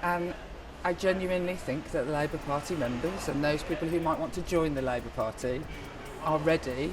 And I genuinely think that the Labour Party members and those people who might want to join the Labour Party are ready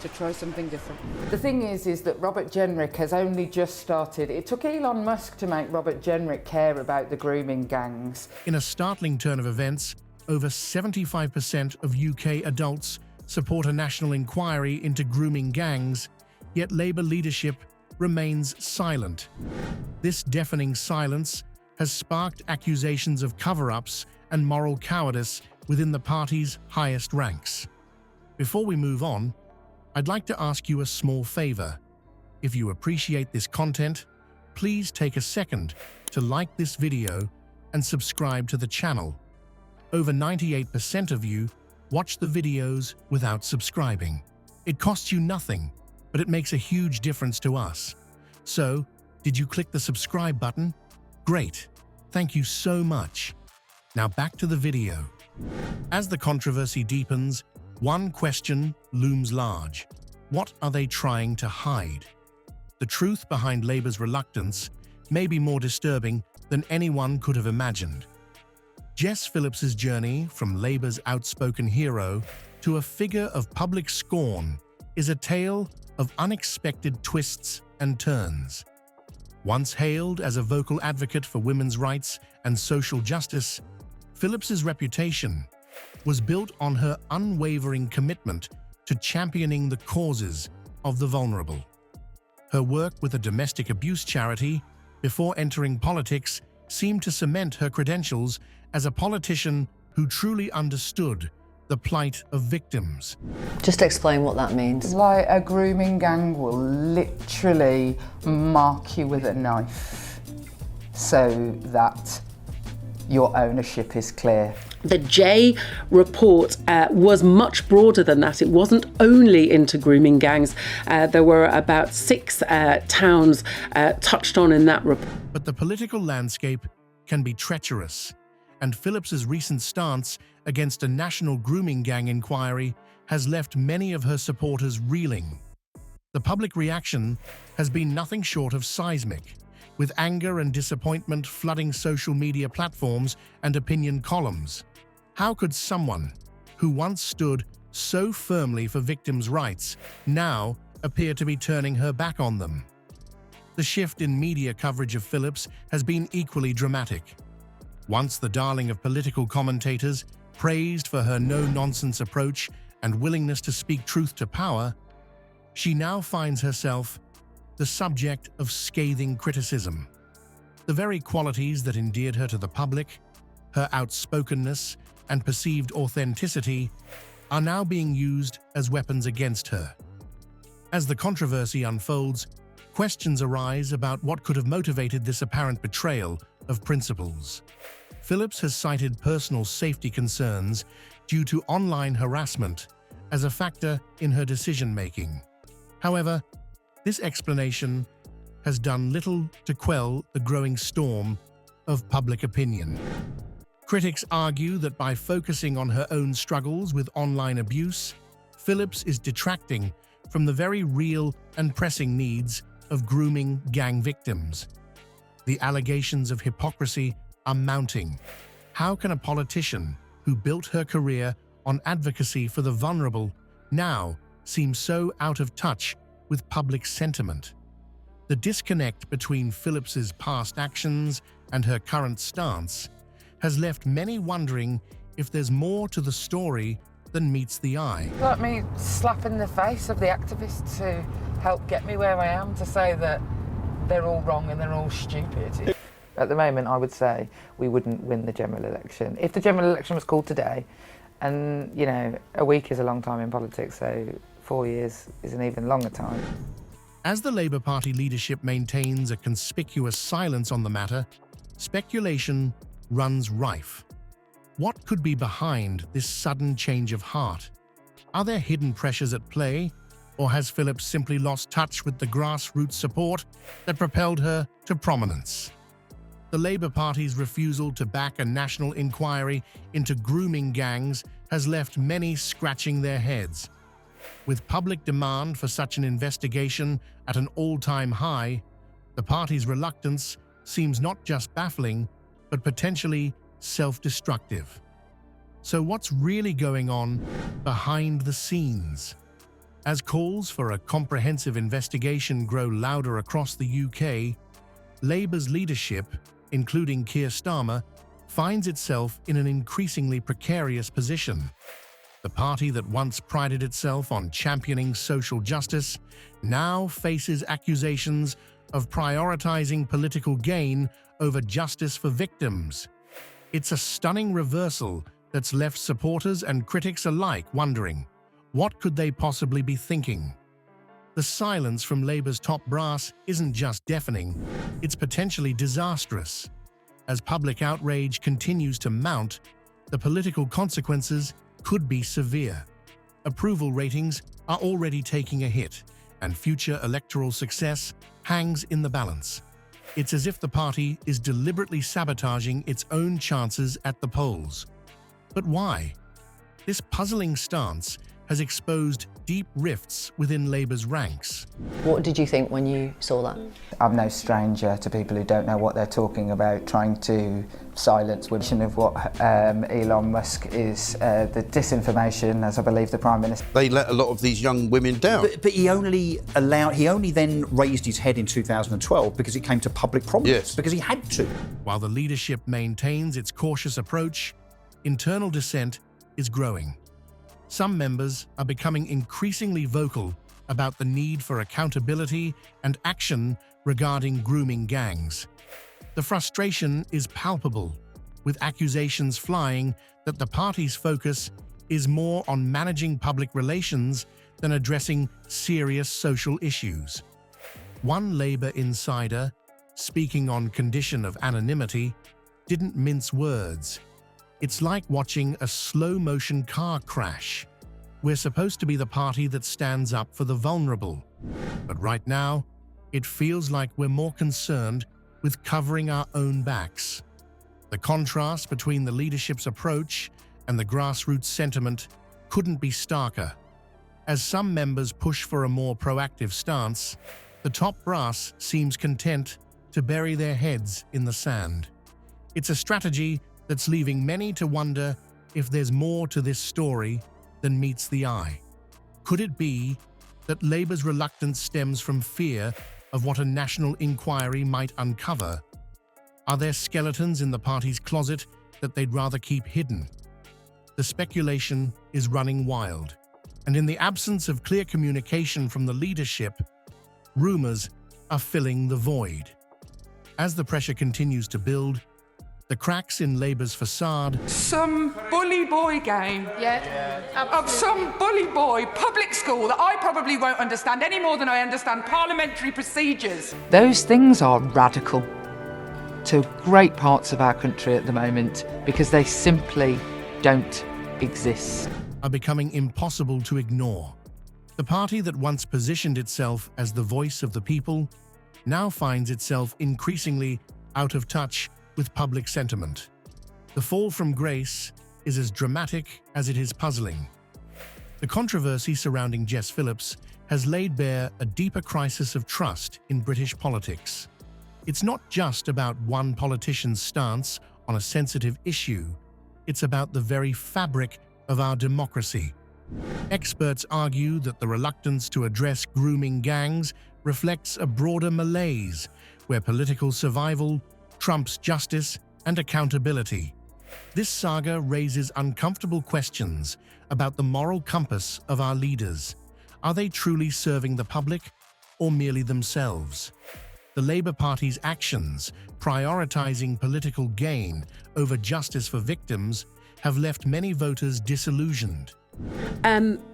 to try something different. The thing is that Robert Jenrick has only just started. It took Elon Musk to make Robert Jenrick care about the grooming gangs. In a startling turn of events, over 75% of UK adults support a national inquiry into grooming gangs, yet Labour leadership remains silent. This deafening silence has sparked accusations of cover-ups and moral cowardice within the party's highest ranks. Before we move on, I'd like to ask you a small favour. If you appreciate this content, please take a second to like this video and subscribe to the channel. Over 98% of you watch the videos without subscribing. It costs you nothing, but it makes a huge difference to us. So, did you click the subscribe button? Great. Thank you so much. Now back to the video. As the controversy deepens, one question looms large. What are they trying to hide? The truth behind Labour's reluctance may be more disturbing than anyone could have imagined. Jess Phillips's journey from Labour's outspoken hero to a figure of public scorn is a tale of unexpected twists and turns. Once hailed as a vocal advocate for women's rights and social justice, Phillips's reputation was built on her unwavering commitment to championing the causes of the vulnerable. Her work with a domestic abuse charity before entering politics seemed to cement her credentials as a politician who truly understood the plight of victims. Just explain what that means. Like a grooming gang will literally mark you with a knife so that your ownership is clear. The J report was much broader than that. It wasn't only into grooming gangs. There were about 6 towns touched on in that report. But the political landscape can be treacherous, and Phillips's recent stance against a national grooming gang inquiry has left many of her supporters reeling. The public reaction has been nothing short of seismic, with anger and disappointment flooding social media platforms and opinion columns. How could someone who once stood so firmly for victims' rights now appear to be turning her back on them? The shift in media coverage of Phillips has been equally dramatic. Once the darling of political commentators, praised for her no-nonsense approach and willingness to speak truth to power, she now finds herself the subject of scathing criticism. The very qualities that endeared her to the public, her outspokenness and perceived authenticity, are now being used as weapons against her. As the controversy unfolds, questions arise about what could have motivated this apparent betrayal of principles. Phillips has cited personal safety concerns due to online harassment as a factor in her decision-making. However, this explanation has done little to quell the growing storm of public opinion. Critics argue that by focusing on her own struggles with online abuse, Phillips is detracting from the very real and pressing needs of grooming gang victims. The allegations of hypocrisy are mounting. How can a politician who built her career on advocacy for the vulnerable now seem so out of touch with public sentiment? The disconnect between Phillips's past actions and her current stance has left many wondering if there's more to the story than meets the eye. Like me slapping the face of the activists who helped get me where I am, to say that they're all wrong and they're all stupid. At the moment, I would say we wouldn't win the general election. If the general election was called today, and you know, a week is a long time in politics, so 4 years is an even longer time. As the Labour Party leadership maintains a conspicuous silence on the matter, speculation runs rife. What could be behind this sudden change of heart? Are there hidden pressures at play, or has Phillips simply lost touch with the grassroots support that propelled her to prominence? The Labour Party's refusal to back a national inquiry into grooming gangs has left many scratching their heads. With public demand for such an investigation at an all-time high, the party's reluctance seems not just baffling, but potentially self-destructive. So what's really going on behind the scenes? As calls for a comprehensive investigation grow louder across the UK, Labour's leadership, including Keir Starmer, finds itself in an increasingly precarious position. The party that once prided itself on championing social justice now faces accusations of prioritising political gain over justice for victims. It's a stunning reversal that's left supporters and critics alike wondering, what could they possibly be thinking? The silence from Labour's top brass isn't just deafening, it's potentially disastrous. As public outrage continues to mount, the political consequences could be severe. Approval ratings are already taking a hit, and future electoral success hangs in the balance. It's as if the party is deliberately sabotaging its own chances at the polls. But why? This puzzling stance has exposed deep rifts within Labour's ranks. What did you think when you saw that? I'm no stranger to people who don't know what they're talking about, trying to silence vision of what Elon Musk is, the disinformation, as I believe the Prime Minister. They let a lot of these young women down. But he only then raised his head in 2012 because it came to public prominence, Yes. because he had to. While the leadership maintains its cautious approach, internal dissent is growing. Some members are becoming increasingly vocal about the need for accountability and action regarding grooming gangs. The frustration is palpable, with accusations flying that the party's focus is more on managing public relations than addressing serious social issues. One Labour insider, speaking on condition of anonymity, didn't mince words. It's like watching a slow-motion car crash. We're supposed to be the party that stands up for the vulnerable. But right now, it feels like we're more concerned with covering our own backs. The contrast between the leadership's approach and the grassroots sentiment couldn't be starker. As some members push for a more proactive stance, the top brass seems content to bury their heads in the sand. It's a strategy that's leaving many to wonder if there's more to this story than meets the eye. Could it be that Labour's reluctance stems from fear of what a national inquiry might uncover? Are there skeletons in the party's closet that they'd rather keep hidden? The speculation is running wild, and in the absence of clear communication from the leadership, rumours are filling the void. As the pressure continues to build, the cracks in Labour's facade Some bully boy game of some bully boy public school that I probably won't understand any more than I understand parliamentary procedures. Those things are radical to great parts of our country at the moment because they simply don't exist. are becoming impossible to ignore. The party that once positioned itself as the voice of the people now finds itself increasingly out of touch with public sentiment. The fall from grace is as dramatic as it is puzzling. The controversy surrounding Jess Phillips has laid bare a deeper crisis of trust in British politics. It's not just about one politician's stance on a sensitive issue, it's about the very fabric of our democracy. Experts argue that the reluctance to address grooming gangs reflects a broader malaise where political survival trumps justice and accountability. This saga raises uncomfortable questions about the moral compass of our leaders. Are they truly serving the public or merely themselves? The Labour Party's actions, prioritising political gain over justice for victims, have left many voters disillusioned.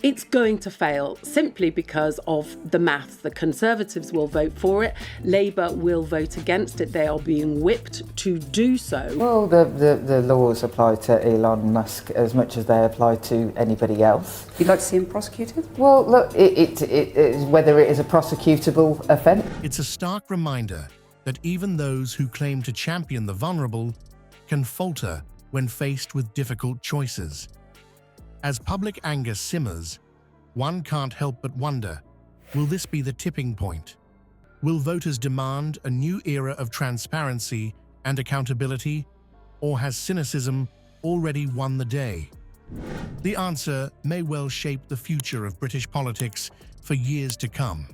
It's going to fail simply because of the maths. The Conservatives will vote for it, Labour will vote against it. They are being whipped to do so. Well, the laws apply to Elon Musk as much as they apply to anybody else. You'd like to see him prosecuted? Well, look, it is whether it is a prosecutable offence. It's a stark reminder that even those who claim to champion the vulnerable can falter when faced with difficult choices. As public anger simmers, one can't help but wonder, will this be the tipping point? Will voters demand a new era of transparency and accountability Or has cynicism already won the day? The answer may well shape the future of British politics for years to come.